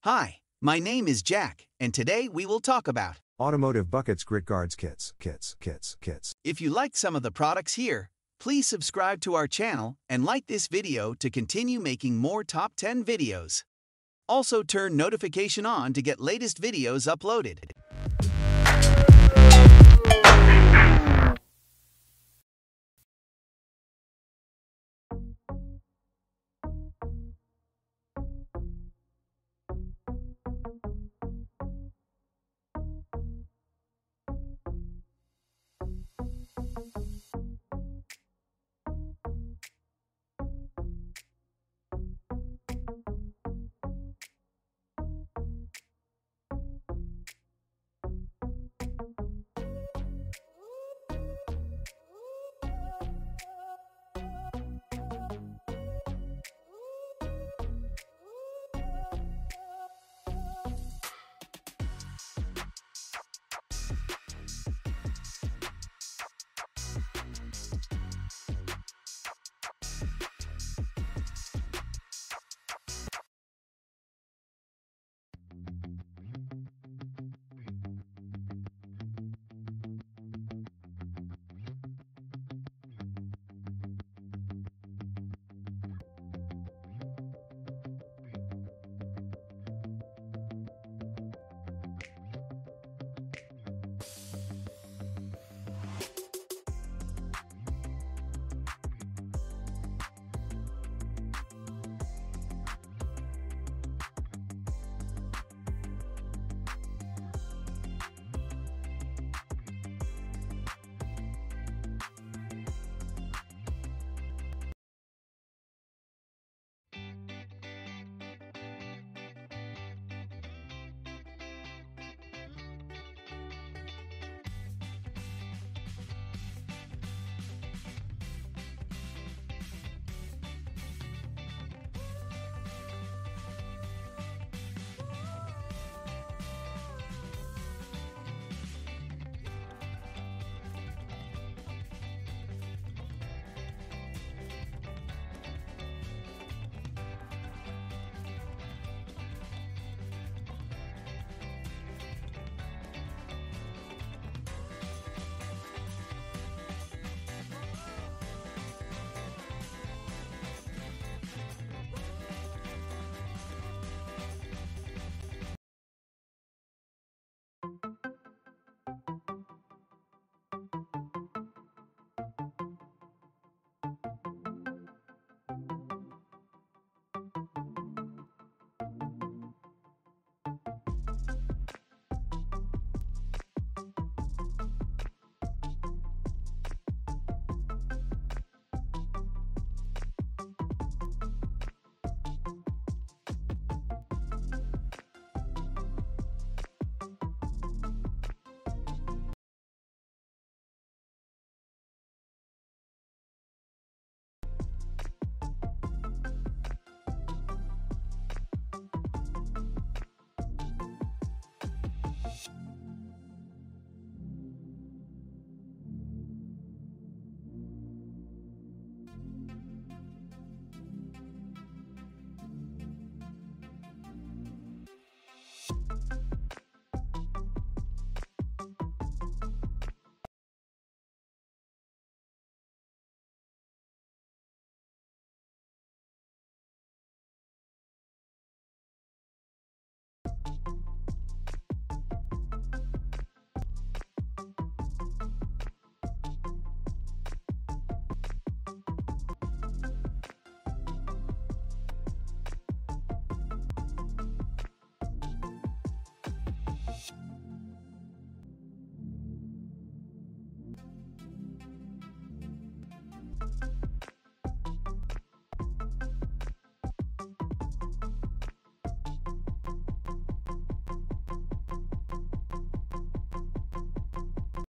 Hi, my name is Jack, and today we will talk about Automotive buckets, grit guards, kits. If you liked some of the products here, please subscribe to our channel and like this video to continue making more top 10 videos. Also turn notification on to get latest videos uploaded.